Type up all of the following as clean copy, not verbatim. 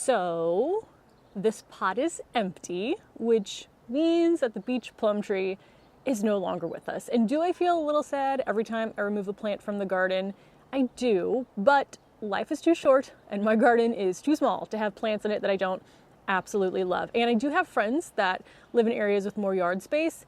So this pot is empty, which means that the beach plum tree is no longer with us. And do I feel a little sad every time I remove a plant from the garden? I do, but life is too short and my garden is too small to have plants in it that I don't absolutely love. And I do have friends that live in areas with more yard space,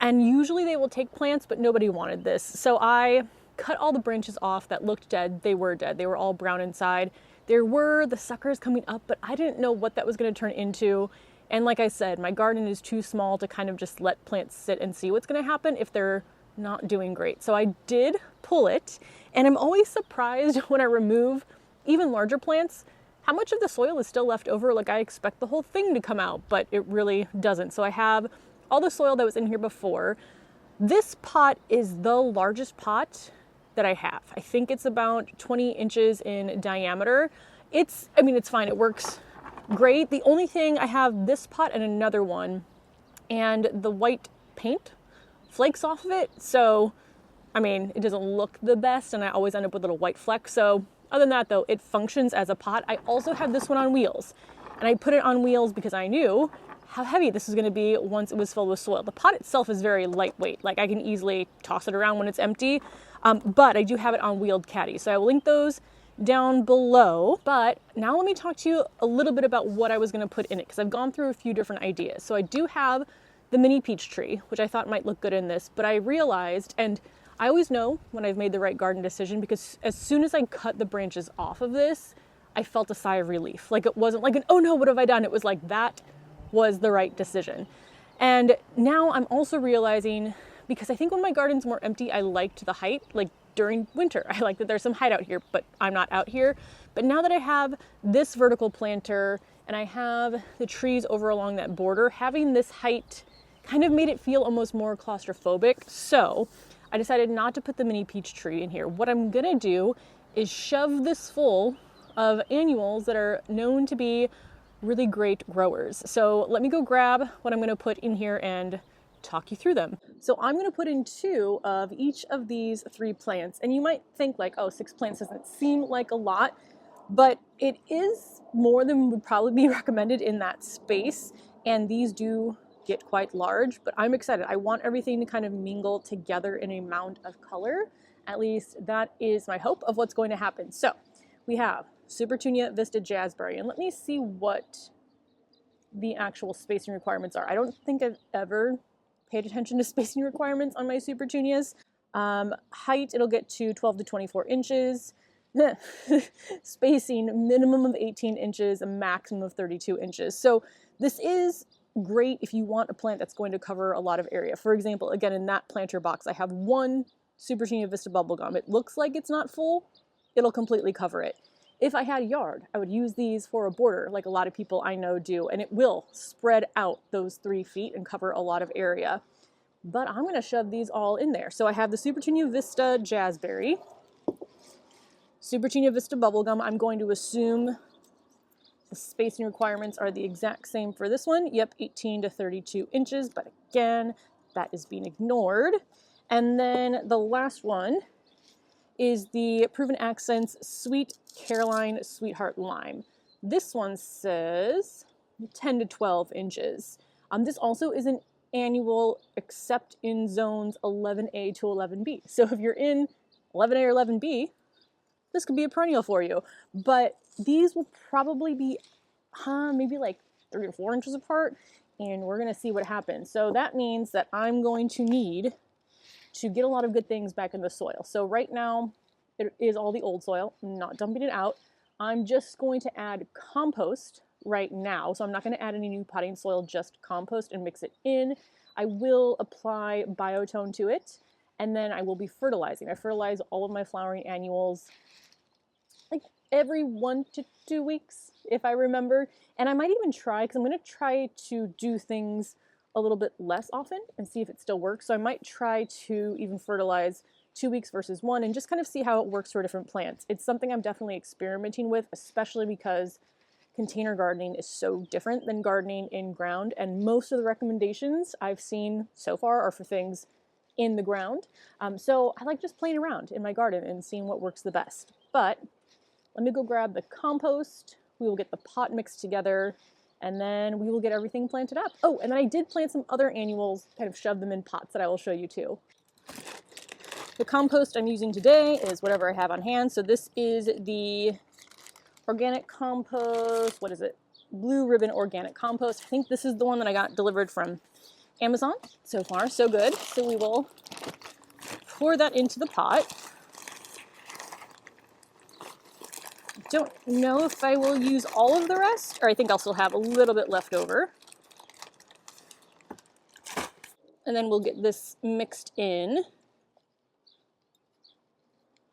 and usually they will take plants, but nobody wanted this. So I cut all the branches off that looked dead. They were dead. They were all brown inside. There were the suckers coming up, but I didn't know what that was going to turn into. And like I said, my garden is too small to kind of just let plants sit and see what's going to happen if they're not doing great. So I did pull it, and I'm always surprised when I remove even larger plants how much of the soil is still left over. Like, I expect the whole thing to come out, but it really doesn't. So I have all the soil that was in here before. This pot is the largest pot that I have. I think it's about 20 inches in diameter. It's fine. It works great. The only thing, I have this pot and another one, and the white paint flakes off of it. So, it doesn't look the best, and I always end up with little white flecks. So other than that, though, it functions as a pot. I also have this one on wheels, and I put it on wheels because I knew how heavy this was going to be once it was filled with soil. The pot itself is very lightweight. Like, I can easily toss it around when it's empty, but I do have it on wheeled caddies. So I will link those down below. But now let me talk to you a little bit about what I was going to put in it, because I've gone through a few different ideas. So I do have the mini peach tree, which I thought might look good in this, but I realized, and I always know when I've made the right garden decision, because as soon as I cut the branches off of this, I felt a sigh of relief. Like, it wasn't like an, oh no, what have I done? It was like, that was the right decision. And now I'm also realizing, because I think when my garden's more empty, I liked the height, like during winter. I like that there's some height out here, but I'm not out here. But now that I have this vertical planter and I have the trees over along that border, having this height kind of made it feel almost more claustrophobic. So I decided not to put the mini peach tree in here. What I'm gonna do is shove this full of annuals that are known to be really great growers. So let me go grab what I'm gonna put in here and talk you through them. So I'm gonna put in 2 of each of these 3 plants. And you might think like, oh, 6 plants doesn't seem like a lot, but it is more than would probably be recommended in that space. And these do get quite large, but I'm excited. I want everything to kind of mingle together in a mound of color. At least that is my hope of what's going to happen. So we have Supertunia Vista Jazzberry, and let me see what the actual spacing requirements are. I don't think I've ever paid attention to spacing requirements on my Supertunias. Height, it'll get to 12 to 24 inches. Spacing, minimum of 18 inches, a maximum of 32 inches. So this is great if you want a plant that's going to cover a lot of area. For example, again, in that planter box, I have 1 Supertunia Vista bubblegum. It looks like it's not full. It'll completely cover it. If I had a yard, I would use these for a border, like a lot of people I know do, and it will spread out those 3 feet and cover a lot of area. But I'm gonna shove these all in there. So I have the Supertunia Vista Jazzberry, Supertunia Vista bubblegum. I'm going to assume the spacing requirements are the exact same for this one. Yep, 18 to 32 inches, but again, that is being ignored. And then the last one is the Proven Accents Sweet Caroline Sweetheart Lime. This one says 10 to 12 inches. This also is an annual except in zones 11A to 11B. So if you're in 11A or 11B, this could be a perennial for you. But these will probably be maybe like 3 or 4 inches apart, and we're gonna see what happens. So that means that I'm going to need to get a lot of good things back in the soil. So right now, it is all the old soil. I'm not dumping it out. I'm just going to add compost right now. So I'm not gonna add any new potting soil, just compost and mix it in. I will apply biotone to it, and then I will be fertilizing. I fertilize all of my flowering annuals like every 1 to 2 weeks, if I remember. And I might even try, because I'm gonna try to do things a little bit less often and see if it still works. So I might try to even fertilize 2 weeks versus 1 and just kind of see how it works for different plants. It's something I'm definitely experimenting with, especially because container gardening is so different than gardening in ground. And most of the recommendations I've seen so far are for things in the ground. So I like just playing around in my garden and seeing what works the best. But let me go grab the compost we will get the pot mixed together, and then we will get everything planted up. Oh, and then I did plant some other annuals, kind of shove them in pots that I will show you too. The compost I'm using today is whatever I have on hand. So this is the organic compost, what is it? Blue Ribbon Organic Compost. I think this is the one that I got delivered from Amazon. So far, so good. So we will pour that into the pot. Don't know if I will use all of the rest, or I think I'll still have a little bit left over. And then we'll get this mixed in.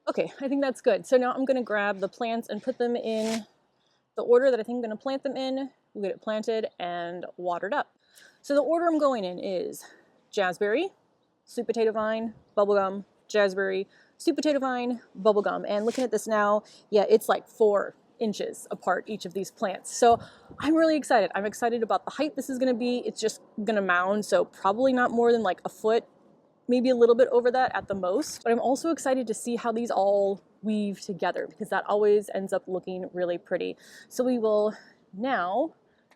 Okay, I think that's good. So now I'm gonna grab the plants and put them in the order that I think I'm gonna plant them in. We'll get it planted and watered up. So the order I'm going in is jazzberry, sweet potato vine, bubblegum, jazzberry, sweet potato vine, bubblegum. And looking at this now, yeah, it's like 4 inches apart, each of these plants. So I'm really excited. I'm excited about the height this is gonna be. It's just gonna mound, so probably not more than like a foot, maybe a little bit over that at the most. But I'm also excited to see how these all weave together, because that always ends up looking really pretty. So we will now,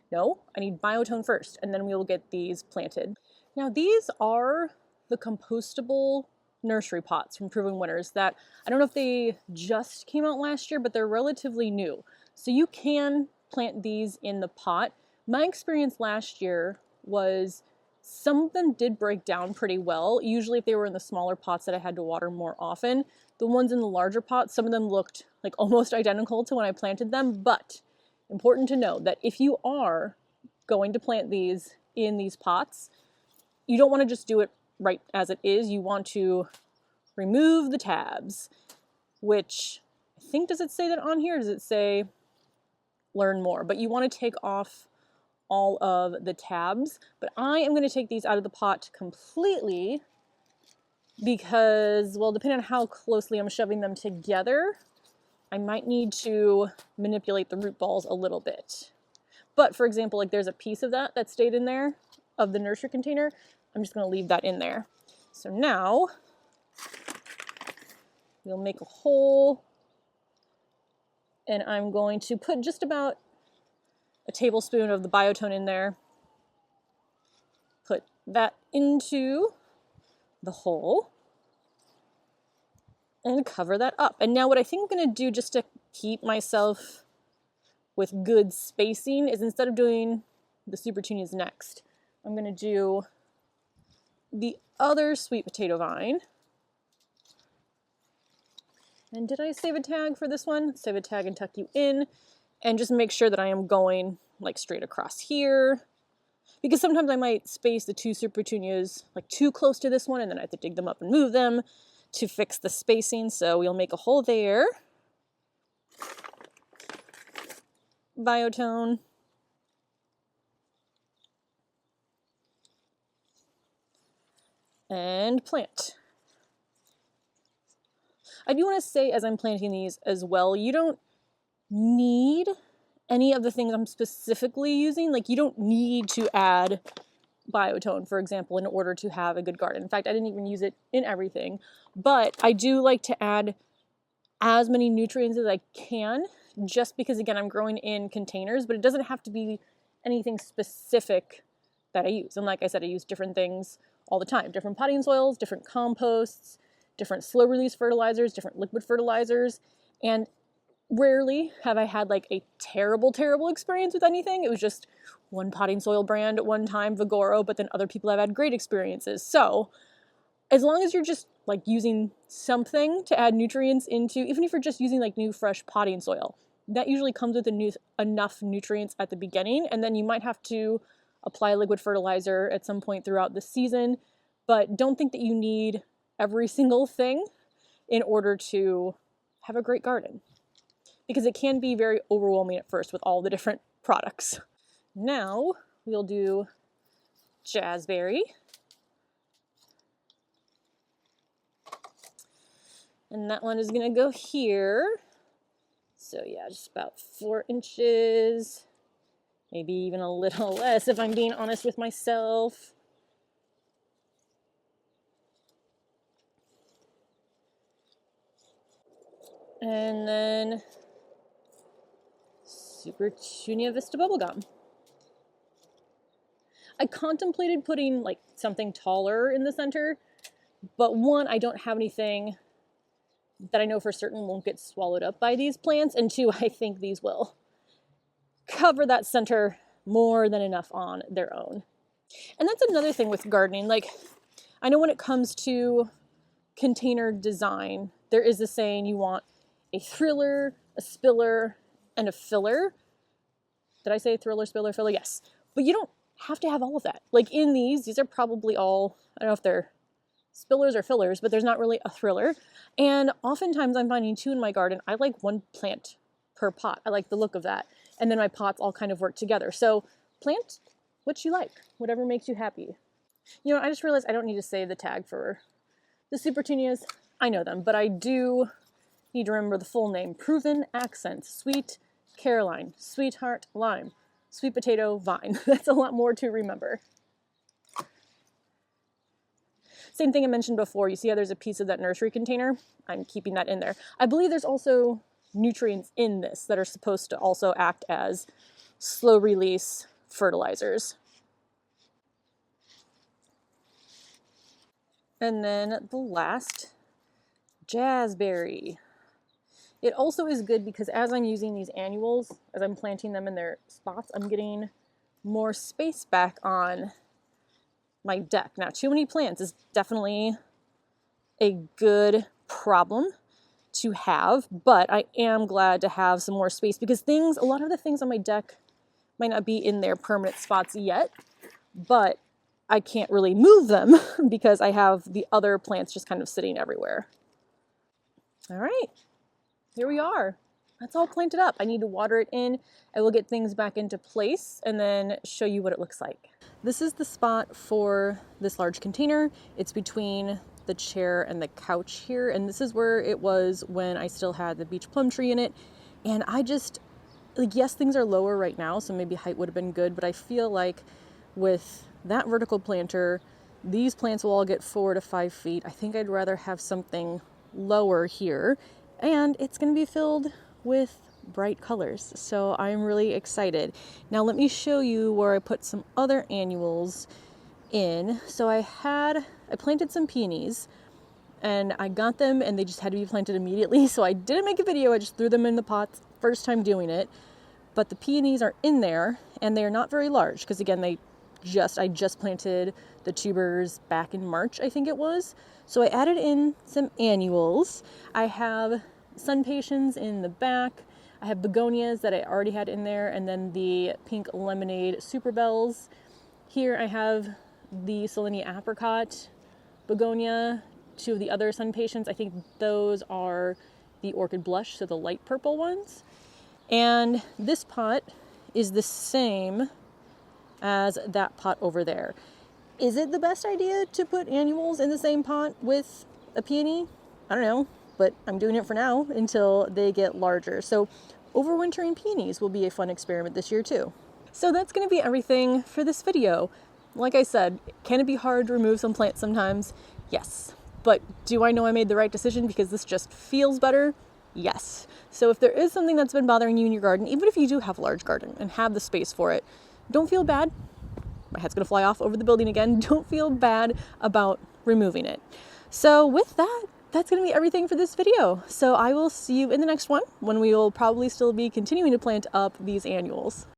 no, I need biotone first, and then we will get these planted. Now these are the compostable nursery pots from Proven Winners that, I don't know if they just came out last year, but they're relatively new. So you can plant these in the pot. My experience last year was some of them did break down pretty well. Usually if they were in the smaller pots that I had to water more often, the ones in the larger pots, some of them looked like almost identical to when I planted them. But important to know that if you are going to plant these in these pots, you don't want to just do it right as it is. You want to remove the tabs, which I think, does it say that on here? Does it say learn more? But you want to take off all of the tabs. But I am going to take these out of the pot completely because, well, depending on how closely I'm shoving them together, I might need to manipulate the root balls a little bit. But for example, like there's a piece of that stayed in there of the nursery container. I'm just going to leave that in there. So now we'll make a hole, and I'm going to put just about a tablespoon of the biotone in there. Put that into the hole and cover that up. And now what I think I'm going to do, just to keep myself with good spacing, is instead of doing the super petunias next, I'm going to do the other sweet potato vine. And did I save a tag for this one? Save a tag and tuck you in, and just make sure that I am going like straight across here, because sometimes I might space the 2 super petunias like too close to this one, and then I have to dig them up and move them to fix the spacing. So we'll make a hole there. Biotone. And plant. I do want to say, as I'm planting these as well, you don't need any of the things I'm specifically using. Like, you don't need to add biotone, for example, in order to have a good garden. In fact, I didn't even use it in everything, but I do like to add as many nutrients as I can, just because, again, I'm growing in containers, but it doesn't have to be anything specific that I use. And like I said, I use different things all the time, different potting soils, different composts, different slow release fertilizers, different liquid fertilizers. And rarely have I had like a terrible experience with anything. It was just one potting soil brand at one time, Vigoro, but then other people have had great experiences. So as long as you're just like using something to add nutrients into, even if you're just using like new fresh potting soil, that usually comes with enough nutrients at the beginning, and then you might have to apply liquid fertilizer at some point throughout the season. But don't think that you need every single thing in order to have a great garden, because it can be very overwhelming at first with all the different products. Now we'll do jazzberry. And that one is gonna go here. So yeah, just about 4 inches, maybe even a little less if I'm being honest with myself. And then Super Tunia Vista bubblegum. I contemplated putting like something taller in the center, but one, I don't have anything that I know for certain won't get swallowed up by these plants, and two, I think these will cover that center more than enough on their own. And that's another thing with gardening. Like, I know when it comes to container design, there is a saying you want a thriller, a spiller, and a filler. Did I say thriller, spiller, filler? Yes. But you don't have to have all of that. Like in these are probably all, I don't know if they're spillers or fillers, but there's not really a thriller. And oftentimes I'm finding too in my garden, I like one plant per pot. I like the look of that. And then my pots all kind of work together. So plant what you like, whatever makes you happy. You know, I just realized I don't need to say the tag for the Super Tunias. I know them, but I do need to remember the full name. Proven Accents, Sweet Caroline, Sweetheart Lime, Sweet Potato Vine. That's a lot more to remember. Same thing I mentioned before. You see how there's a piece of that nursery container? I'm keeping that in there. I believe there's also nutrients in this that are supposed to also act as slow release fertilizers. And then the last, Jazzberry. It also is good because as I'm using these annuals, as I'm planting them in their spots, I'm getting more space back on my deck. Now, too many plants is definitely a good problem to have, but I am glad to have some more space because a lot of the things on my deck might not be in their permanent spots yet, but I can't really move them because I have the other plants just kind of sitting everywhere. All right, here we are. That's all planted up. I need to water it in. I will get things back into place and then show you what it looks like. This is the spot for this large container. It's between the chair and the couch here, and this is where it was when I still had the beach plum tree in it. And I just, like, yes, things are lower right now, so maybe height would have been good, but I feel like with that vertical planter, these plants will all get 4 to 5 feet. I think I'd rather have something lower here, and it's going to be filled with bright colors, so I'm really excited. Now let me show you where I put some other annuals in. So I planted some peonies and I got them and they just had to be planted immediately, so I didn't make a video. I just threw them in the pots, first time doing it. But the peonies are in there and they're not very large because again I just planted the tubers back in March, I think it was. So I added in some annuals. I have sun patiens in the back. I have begonias that I already had in there, and then the pink lemonade super bells. Here I have the Selenia apricot begonia, 2 of the other sun patiens. I think those are the orchid blush, so the light purple ones. And this pot is the same as that pot over there. Is it the best idea to put annuals in the same pot with a peony? I don't know, but I'm doing it for now until they get larger. So overwintering peonies will be a fun experiment this year too. So that's going to be everything for this video. Like I said, can it be hard to remove some plants sometimes? Yes. But do I know I made the right decision because this just feels better? Yes. So if there is something that's been bothering you in your garden, even if you do have a large garden and have the space for it, don't feel bad. My head's going to fly off over the building again. Don't feel bad about removing it. So with that, that's going to be everything for this video. So I will see you in the next one when we will probably still be continuing to plant up these annuals.